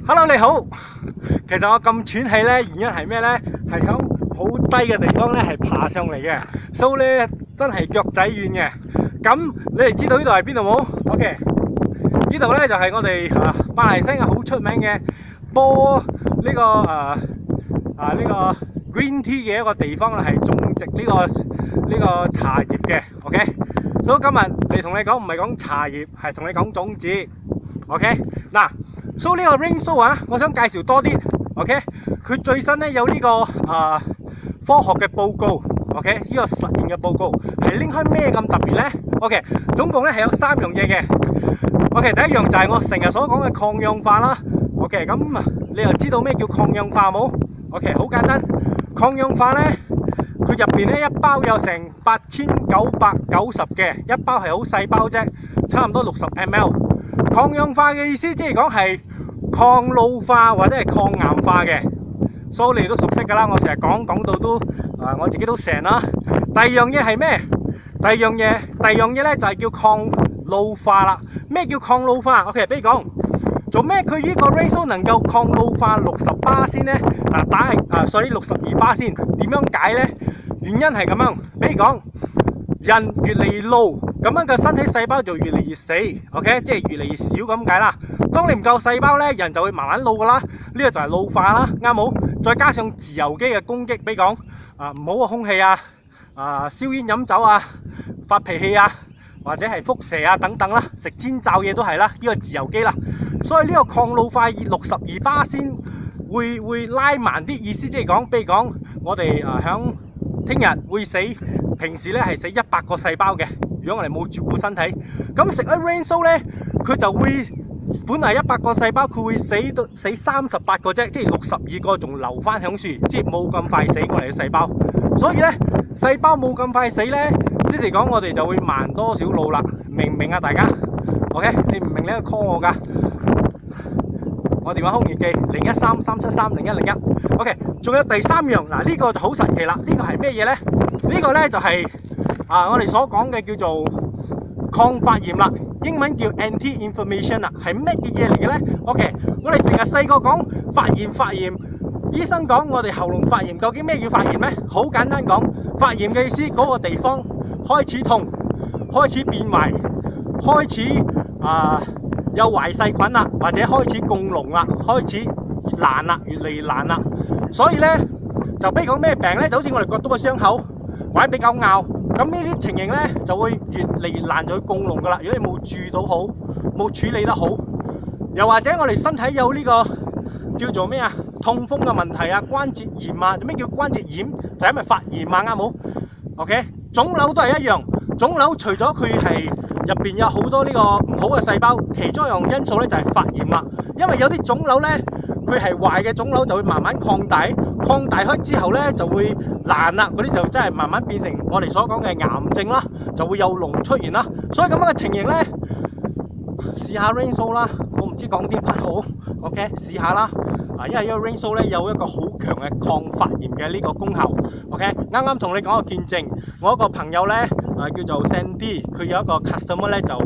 Hello， 你好。其實我咁喘氣咧，原因係咩咧？係響好低嘅地方咧，係爬上嚟嘅，所以咧真係腳仔軟嘅。咁你哋知道呢度係邊度冇 ？OK， 呢度咧就係我哋馬來西亞好出名嘅波呢個green tea 嘅一個地方啦，係種植呢個茶葉嘅。OK， 所以今日嚟同你講唔係講茶葉，係同你講種子。OK， 嗱。所以呢個 rain show 啊，我想介紹多啲 ，OK？ 佢最新咧有呢個科學嘅報告 ，OK？ 呢個實驗嘅報告係拎開咩咁特別咧 ？OK？ 總共咧係有3樣嘢嘅 ，OK？ 第一樣就係我成日所講嘅抗氧化啦 ，OK？ 咁你又知道咩叫抗氧化冇 ？OK？ 好簡單，抗氧化咧，佢入邊咧一包有成8990嘅，一包係好細包啫，差唔多60 ml。抗氧化嘅意思即係講係抗老化或者係抗癌化嘅，所以你都熟悉噶啦。我成日講到都我自己都成啦。第二樣嘢係咩？第二樣嘢咧就係叫抗老化啦。咩叫抗老化 ？OK， 比如講做咩佢呢個 ratio 能夠抗老化60%先咧？所以62%先。點樣解咧？原因係咁樣，比如講人越嚟越老。咁樣個身體細胞就越嚟越死 ，OK， 即係越嚟越少咁解啦。當你唔夠細胞咧，人就會慢慢老噶啦。呢個就係老化啦，啱冇？再加上自由基嘅攻擊，比如講唔好嘅空氣啊、燒煙飲酒啊、發脾氣啊，或者係輻射啊等等啦，食煎炸嘢都係啦。呢個自由基啦，所以呢個抗老化62%先會拉慢啲，意思即係講，比如講我哋響聽日會死，平時咧係死100個細胞嘅。如果我哋冇照顧身體，咁食咗 rain show 咧，佢就會本嚟100個細胞，佢會死38個啫，即係62個仲留翻響樹，即係冇咁快死我哋嘅細胞。所以咧，細胞冇咁快死咧，即係講我哋就會慢多少老啦，明唔明啊？大家 ，OK？ 你唔明咧 call 我噶，我電話空月記0133730101。OK， 仲有第3樣，嗱呢個就好神奇啦，呢個係咩嘢咧？呢個咧就係我哋所講嘅叫做抗發炎啦，英文叫 anti-inflammation 啦，係乜嘢嚟嘅咧 ？OK， 我哋成日細個講發炎，醫生講我哋喉嚨發炎，究竟咩叫發炎咧？好簡單講，發炎嘅意思嗰個地方開始痛，開始變壞，開始有壞細菌啦，或者開始共膿啦，開始爛啦，越嚟越爛啦。所以咧就比如講咩病咧，就好似我哋割到個傷口，或者比較拗。咁呢啲情形咧就會越嚟越難，就會共膿噶啦。如果你冇注到好，冇處理得好，又或者我哋身體有呢個叫做咩啊痛風嘅問題啊，關節炎啊，咩叫關節炎？就係因為發炎啊，啱冇 ？OK， 腫瘤都係一樣。腫瘤除咗佢係入邊有好多呢個唔好嘅細胞，其中一樣因素咧就係發炎啦。因為有啲腫瘤咧，佢係壞嘅腫瘤就會慢慢擴大開之後咧就會爛啦，嗰啲就真係慢慢變成我哋所講嘅癌症啦，就會有膿出現啦。所以咁樣嘅情形咧，試下 rain show 啦，我唔知講啲乜好 ，OK， 試下啦。因為呢個 rain show 咧有一個好強嘅抗發炎嘅呢個功效 ，OK。啱啱同你講個見證，我一個朋友咧叫做 Sandy， 佢有一個 customer 咧就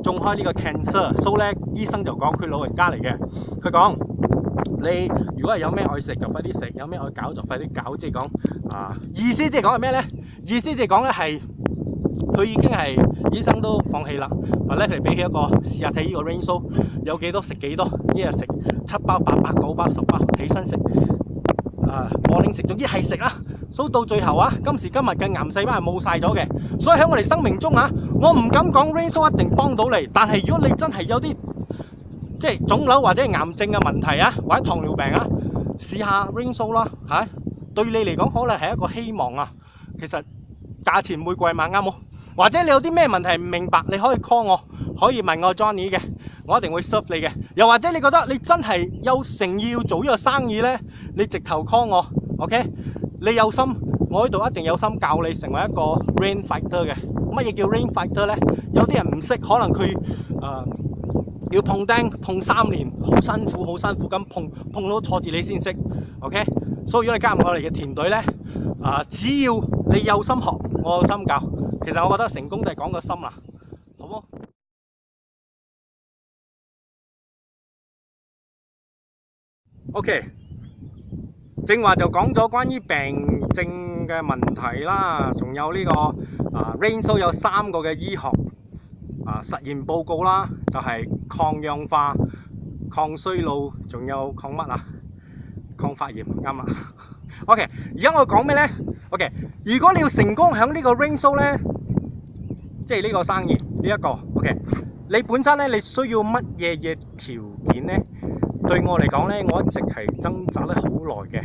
中開呢個 cancer， 所以咧醫生就講佢老人家嚟嘅，佢講。你如果係有咩愛食就快啲食，有咩愛搞就快啲搞，即係講意思即係講係咩咧？意思即係講咧係佢已經係醫生都放棄啦，或者佢俾佢一個試下睇呢個 rain show 有幾多食幾多，一日食7包8包9包10包，起身食morning食，總之係食啦。所以到最後今時今日嘅癌細胞係冇晒咗嘅。所以喺我哋生命中我唔敢講 rain show 一定幫到你，但係如果你真係有啲即係腫瘤或者係癌症嘅問題或者糖尿病試下 rain show 啦對你嚟講可能係一個希望啊。其實價錢唔會貴嘛，啱冇？或者你有啲咩問題唔明白，你可以 call 我，可以問我 Johnny 嘅，我一定會 serve 你嘅。又或者你覺得你真係有誠意要做呢個生意咧，你直頭 call 我 ，OK？ 你有心，我呢度一定有心教你成為一個 rain fighter 嘅。乜嘢叫 rain fighter 咧？有啲人唔識，可能佢要碰釘碰3年，好辛苦咁碰到挫折你先識 ，OK？ 所以如果你加入我哋嘅團隊咧，只要你有心學，我有心教，其實我覺得成功都係講個心啦，好冇？ OK， 正話就講咗關於病症嘅問題啦，仲有呢個Rainsow 有3個嘅醫學實驗報告啦，就係抗氧化、抗衰老，仲有抗乜啊？抗發炎，啱啊。OK， 而家我講咩呢 ？OK， 如果你要成功喺呢個 Rainsow 呢，即係呢個生意呢一個 OK， 你本身呢，你需要乜嘢條件呢？對我嚟講呢，我一直係掙扎得好耐嘅。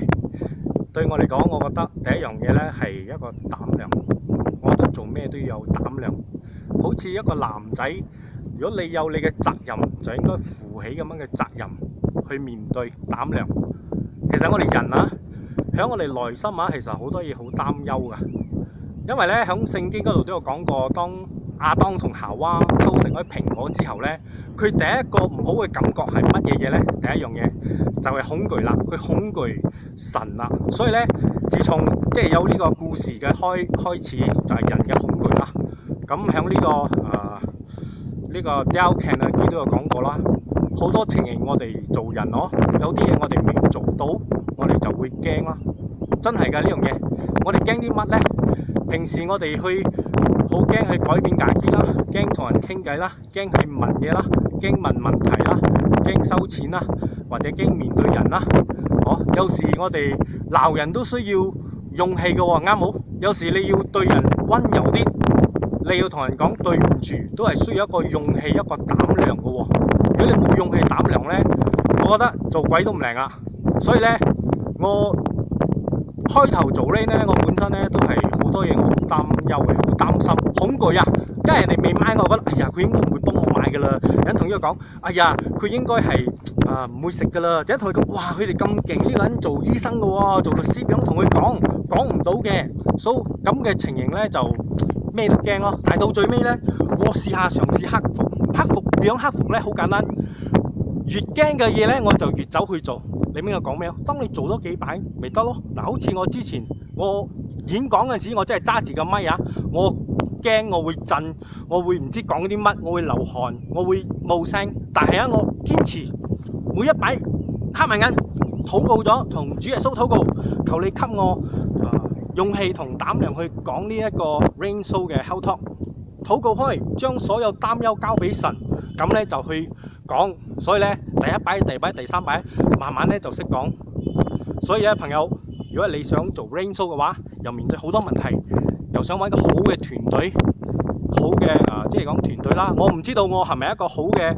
對我嚟講，我覺得第一樣嘢呢係一個膽量。我覺得做咩都要有膽量。好似一個男仔，如果你有你嘅責任，就應該負起咁樣嘅責任去面對膽量。其實我哋人啊，喺我哋內心啊，其實好多嘢好擔憂噶。因為呢，喺聖經嗰度都有講過，當亞當同夏娃偷食咗蘋果之後呢，佢第一個唔好嘅感覺係乜嘢嘢呢？第一樣嘢就係恐懼啦，佢恐懼神啦。所以呢，自從即係有呢個故事嘅開始，就係人嘅恐懼啦。咁喺呢個 Biochemist 都有講過啦，好多情形我哋做人有啲嘢我哋未做到，我哋就會驚啦。真係㗎呢樣嘢，我哋驚啲乜呢？平時我哋好驚去改變自己啦，驚同人傾偈啦，驚去問嘢啦，驚問問題啦，驚收錢啦，或者驚面對人啦。有時我哋鬧人都需要勇氣嘅喎，啱冇？有時你要對人溫柔啲，你要同人講對唔住，都係需要一個勇氣、一個膽量嘅喎。如果你冇勇氣、膽量呢，我覺得做鬼都唔靈啊。所以呢，我開頭做呢，我本身呢都係好多嘢我好擔憂嘅，好擔心、恐懼啊。因為人哋未買我覺得，哎呀，佢應該唔會幫我買㗎啦。有人同佢講，哎呀，佢應該係唔會食㗎啦。有人同佢講，哇，佢哋咁勁，呢個人做醫生嘅喎，做律師咁同佢講唔到嘅。所以咁嘅情形呢，就咩都驚咯。但係到最尾呢，我嘗試克服。點樣克服呢？好簡單，越驚嘅嘢呢，我就越走去做。你明我講咩？當你做多幾擺，咪得咯。嗱，好似我之前我演講嗰陣時，我真係揸住個咪啊，我驚我會震，我會唔知講啲乜，我會流汗，我會冇聲。但係我堅持每一擺，黑埋眼禱告咗，同主耶穌禱告，求你給我勇氣同膽量去講呢一個 Rainsow 嘅 Health Talk。禱告開，將所有擔憂交俾神，咁呢就去講。所以呢，第一擺、第二擺、第三擺，慢慢呢就識講。所以咧，朋友，如果你想做 Rainsow 嘅話，又面對好多問題，又想揾個好嘅團隊，好嘅即係講團隊啦。我唔知道我係咪一個好嘅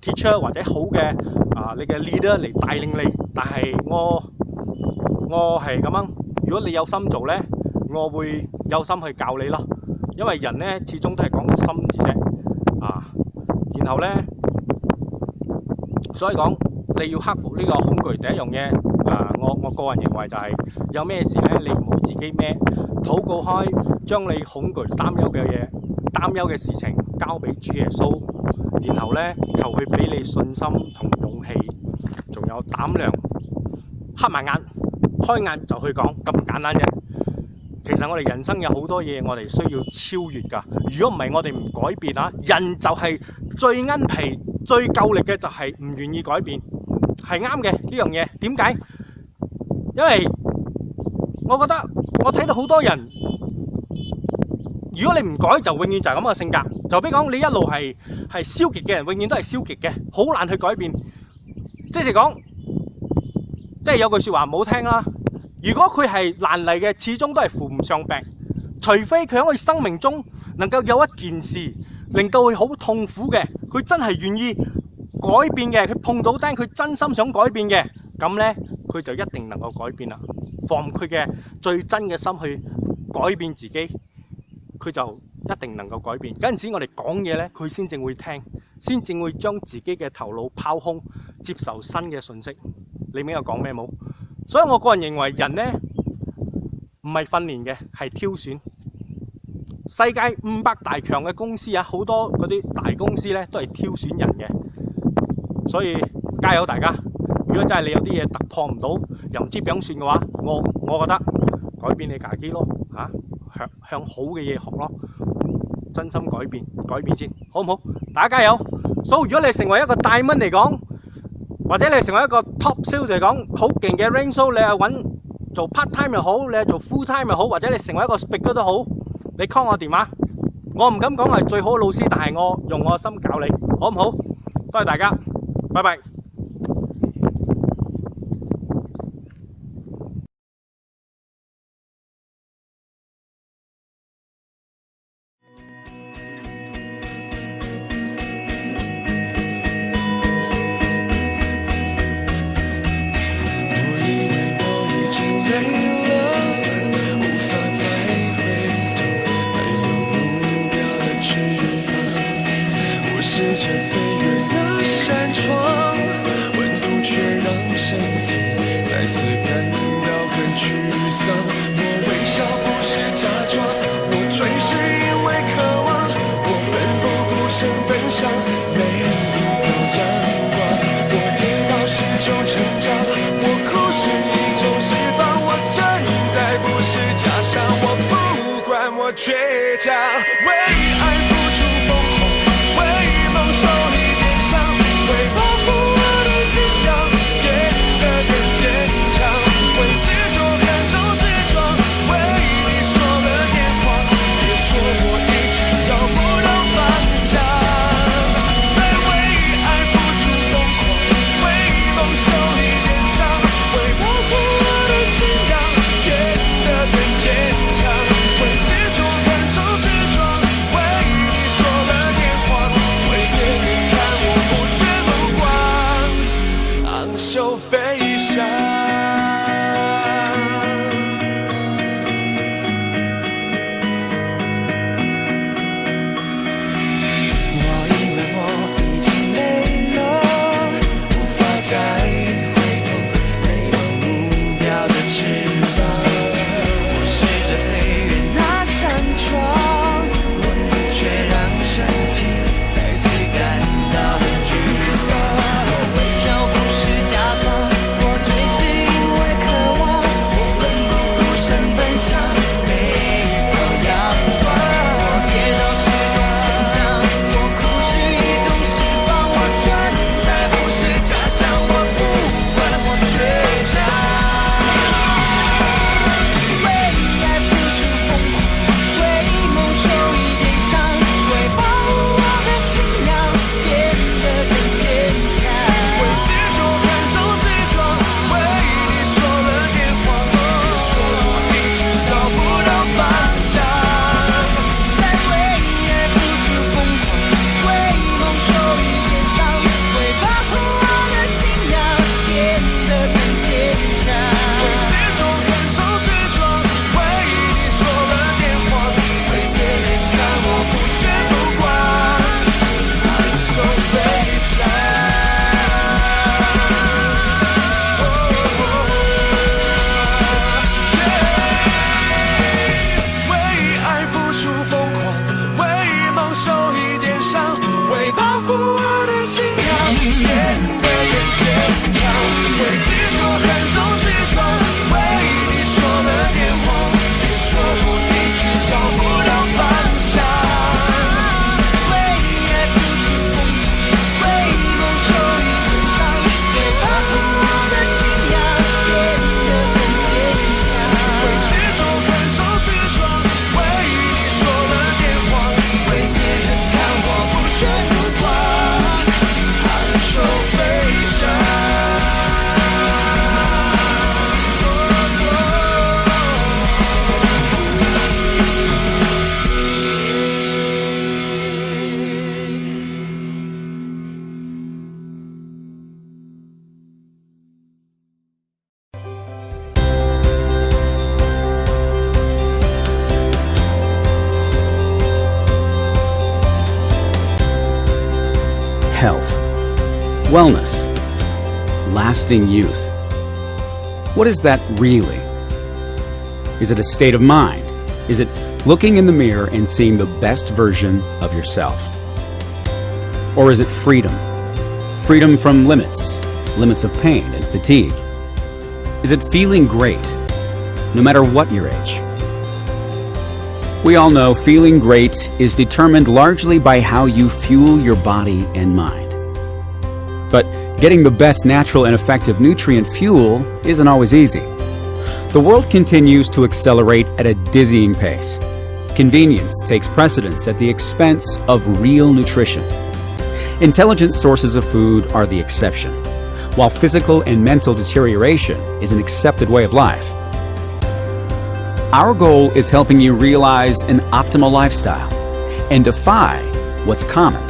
teacher 或者好嘅你嘅 leader 嚟帶領你，但係我係咁樣。如果你有心做呢，我會有心去教你咯。因為人呢，始終都係講個心字啫，然後呢，所以講你要克服呢個恐懼，第一樣嘢，我個人認為就係有咩事呢，你唔好自己孭，禱告開，將你恐懼、擔憂嘅事情交俾主耶穌，然後呢，求佢俾你信心同勇氣，仲有膽量，黑埋眼，開眼就去講，咁簡單啫。其實我哋人生有好多嘢，我哋需要超越㗎。如果唔係，我哋唔改變啊，人就係最奀皮、最夠力嘅，就係唔願意改變，係啱嘅呢樣嘢。點解？因為我覺得我睇到好多人，如果你唔改，就永遠就係咁嘅性格。就比如講，你一路係消極嘅人，永遠都係消極嘅，好難去改變。即係講，即係有句説話唔好聽啦。如果佢係爛泥嘅，始終都係扶唔上壁。除非佢喺佢生命中能夠有一件事令到佢好痛苦嘅，佢真係願意改變嘅，佢碰到釘，佢真心想改變嘅，咁呢，佢就一定能夠改變啦。放佢嘅最真嘅心去改變自己，佢就一定能夠改變。嗰陣時我哋講嘢呢，佢先正會聽，先正會將自己嘅頭腦拋空，接受新嘅信息。你明我講咩冇？所以我個人認為人呢，唔係訓練嘅，係挑選。世界500大強嘅公司啊，好多嗰啲大公司呢都係挑選人嘅。所以加油大家！如果真係你有啲嘢突破唔到，又唔知點算嘅話，我覺得改變你自己咯，向好嘅嘢學咯，真心改變先，好唔好？大家加油！所以如果你成為一個大蚊嚟講，或者你成為一個 top sales 嚟講好勁嘅 range show， 你係揾做 part time 又好，你係做 full time 又好，或者你成為一個 speaker 都好，你 call 我電話，我唔敢講我係最好嘅老師，但係我用我嘅心教你，好唔好？多謝大家，拜拜。试着飞越那扇窗，温度却让身体再次感到很沮丧。我微笑不是假装，我追是因为渴望，我奋不顾身奔向每一道阳光。我跌倒是种成长，我哭是一种释放。我存在不是假象，我不管我倔强，为爱付出疯狂。Health, wellness, lasting youth. What is that really? Is it a state of mind? Is it looking in the mirror and seeing the best version of yourself? Or is it freedom? Freedom from limits, limits of pain and fatigue. Is it feeling great, no matter what your age? We all know feeling great is determined largely by how you fuel your body and mind. But getting the best natural and effective nutrient fuel isn't always easy. The world continues to accelerate at a dizzying pace. Convenience takes precedence at the expense of real nutrition. Intelligent sources of food are the exception, while physical and mental deterioration is an accepted way of life. Our goal is helping you realize an optimal lifestyle and defy what's common.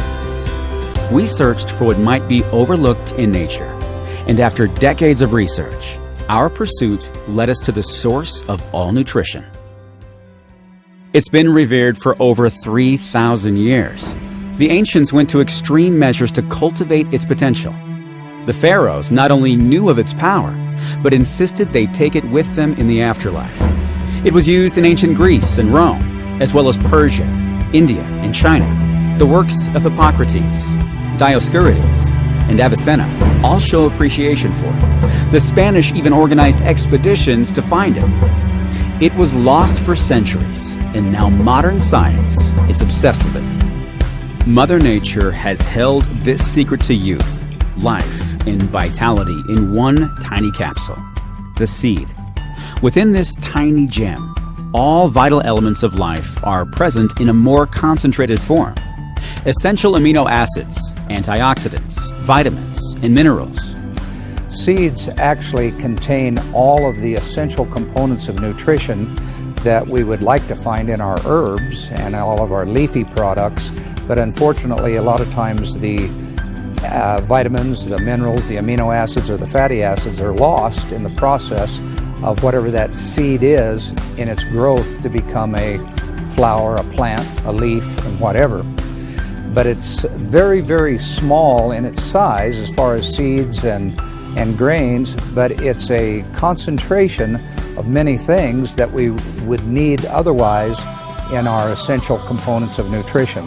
We searched for what might be overlooked in nature, and after decades of research, our pursuit led us to the source of all nutrition. It's been revered for over 3,000 years. The ancients went to extreme measures to cultivate its potential. The pharaohs not only knew of its power, but insisted they take it with them in the afterlife. It was used in ancient Greece and Rome, as well as Persia, India, and China. The works of Hippocrates, Dioscorides, and Avicenna all show appreciation for it. The Spanish even organized expeditions to find it. It was lost for centuries, and now modern science is obsessed with it. Mother Nature has held this secret to youth, life, and vitality in one tiny capsule, the seed. Within this tiny gem, all vital elements of life are present in a more concentrated form. Essential amino acids, antioxidants, vitamins, and minerals. Seeds actually contain all of the essential components of nutrition that we would like to find in our herbs and all of our leafy products, but unfortunately a lot of times the vitamins, the minerals, the amino acids, or the fatty acids are lost in the process of whatever that seed is in its growth to become a flower, a plant, a leaf, and whatever. But it's very, very small in its size as far as seeds and grains, but it's a concentration of many things that we would need otherwise in our essential components of nutrition.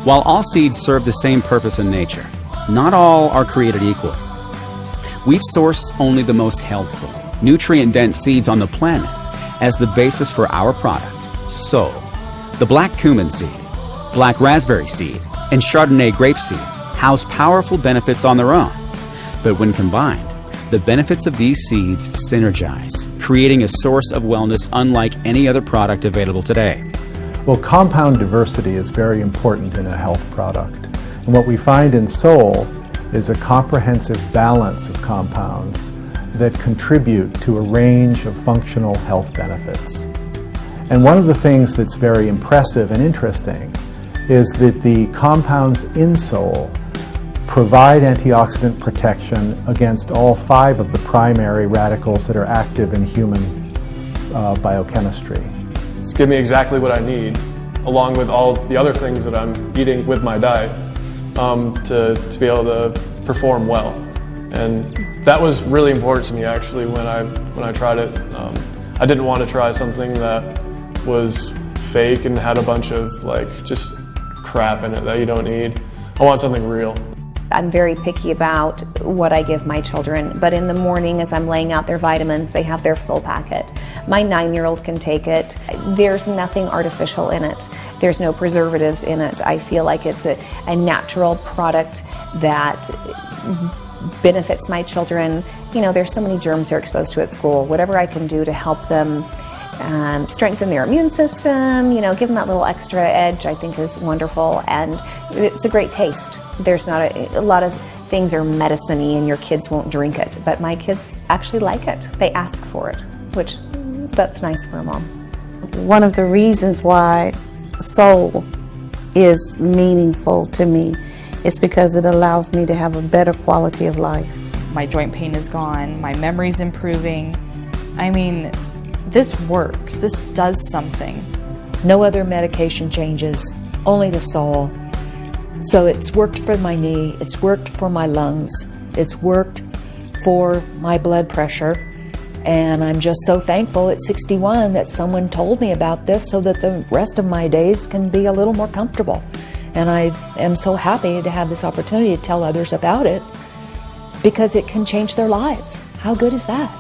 While all seeds serve the same purpose in nature, not all are created equal. We've sourced only the most healthful, nutrient-dense seeds on the planet as the basis for our product. So, the black Cumin seed, black raspberry seed, and Chardonnay grape seed house powerful benefits on their own. But when combined, the benefits of these seeds synergize, creating a source of wellness unlike any other product available today. Well, compound diversity is very important in a health product. And what we find in Soul is a comprehensive balance of compounds that contribute to a range of functional health benefits. And one of the things that's very impressive and interesting is that the compounds in Soul provide antioxidant protection against all 5 of the primary radicals that are active in human biochemistry. It's giving me exactly what I need, along with all the other things that I'm eating with my diet, to be able to perform well. And that was really important to me actually when I tried it. I didn't want to try something that was fake and had a bunch of just crap in it that you don't need. I want something real. I'm very picky about what I give my children, but in the morning as I'm laying out their vitamins, they have their Soul packet. My 9-year-old can take it. There's nothing artificial in it. There's no preservatives in it. I feel like it's a natural product that benefits my children. You know, there's so many germs they're exposed to at school. Whatever I can do to help them strengthen their immune system, give them that little extra edge, I think is wonderful, and it's a great taste. There's not a lot of things are medicine-y and your kids won't drink it, but my kids actually like it. They ask for it, which that's nice for a mom. One of the reasons why Soul is meaningful to me is because it allows me to have a better quality of life. My joint pain is gone, my memory's improving. I mean, this works, this does something. No other medication changes, only the Soul. So it's worked for my knee, it's worked for my lungs, it's worked for my blood pressure, and I'm just so thankful at 61 that someone told me about this so that the rest of my days can be a little more comfortable. And I am so happy to have this opportunity to tell others about it because it can change their lives. How good is that?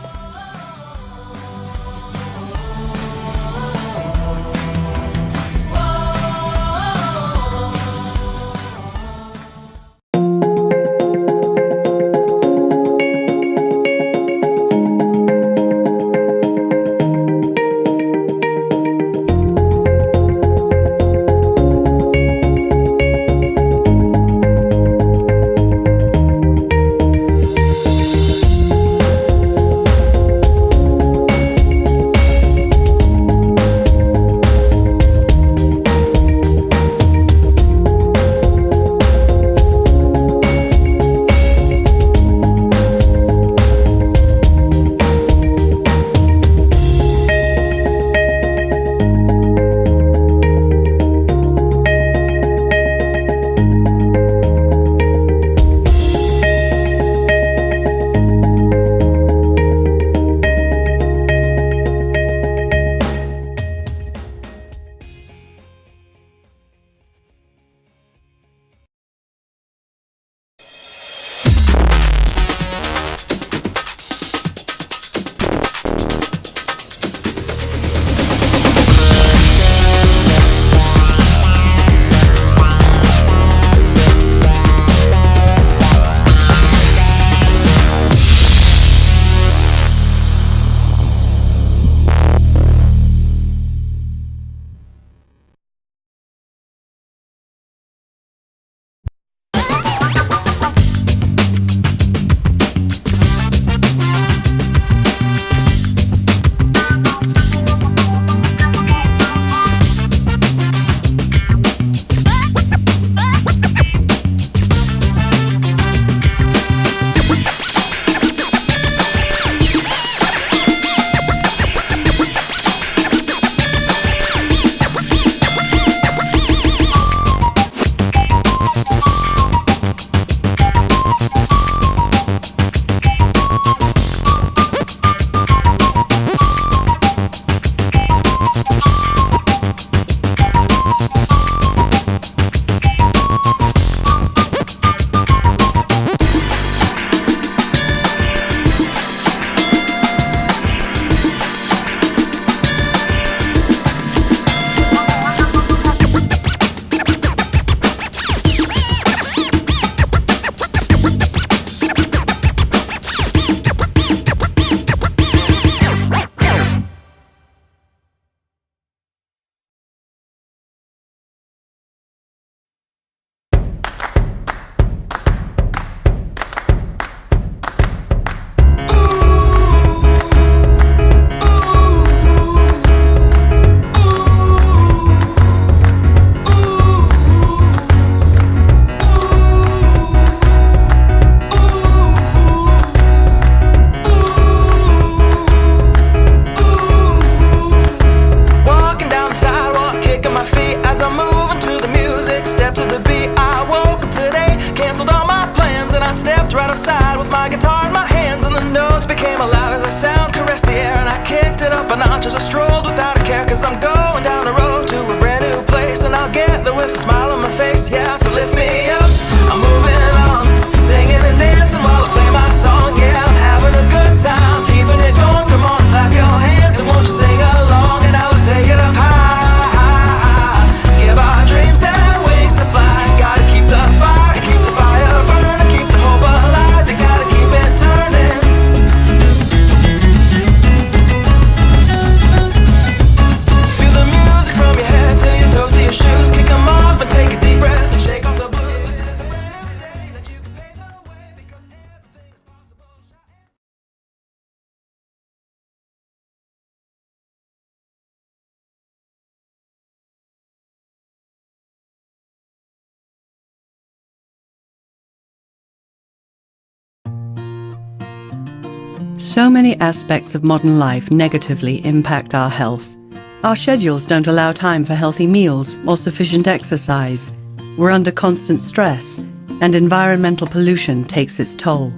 So many aspects of modern life negatively impact our health. Our schedules don't allow time for healthy meals or sufficient exercise. We're under constant stress, and environmental pollution takes its toll.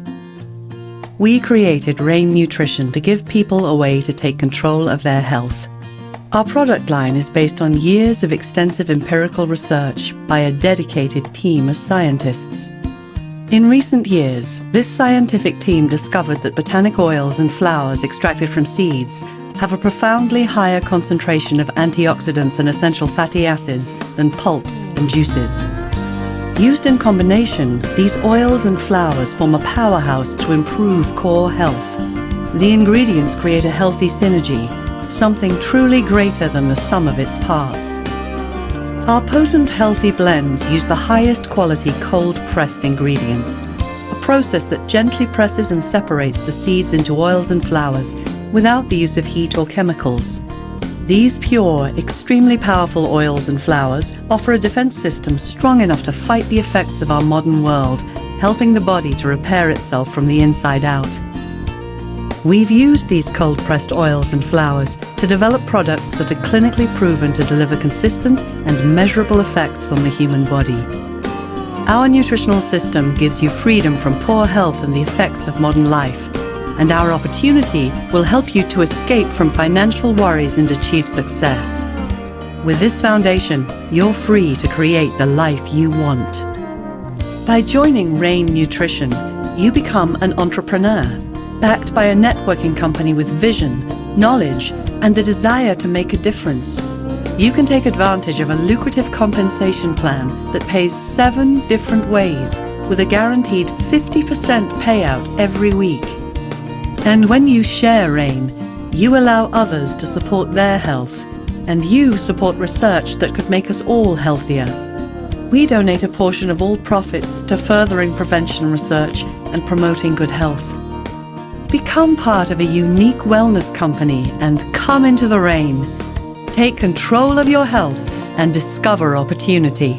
We created Rain Nutrition to give people a way to take control of their health. Our product line is based on years of extensive empirical research by a dedicated team of scientists. In recent years, this scientific team discovered that botanic oils and flowers extracted from seeds have a profoundly higher concentration of antioxidants and essential fatty acids than pulps and juices. Used in combination, these oils and flowers form a powerhouse to improve core health. The ingredients create a healthy synergy, something truly greater than the sum of its parts. Our potent healthy blends use the highest quality cold-pressed ingredients, a process that gently presses and separates the seeds into oils and flowers without the use of heat or chemicals. These pure, extremely powerful oils and flowers offer a defense system strong enough to fight the effects of our modern world, helping the body to repair itself from the inside out. We've used these cold-pressed oils and flowers to develop products that are clinically proven to deliver consistent and measurable effects on the human body. Our nutritional system gives you freedom from poor health and the effects of modern life, and our opportunity will help you to escape from financial worries and achieve success. With this foundation, you're free to create the life you want. By joining Rain Nutrition, you become an entrepreneur, backed by a networking company with vision, knowledge, and the desire to make a difference. You can take advantage of a lucrative compensation plan that pays 7 different ways with a guaranteed 50% payout every week. And when you share Rain, you allow others to support their health, and you support research that could make us all healthier. We donate a portion of all profits to furthering prevention research and promoting good health. Become part of a unique wellness company and come into the rain. Take control of your health and discover opportunity.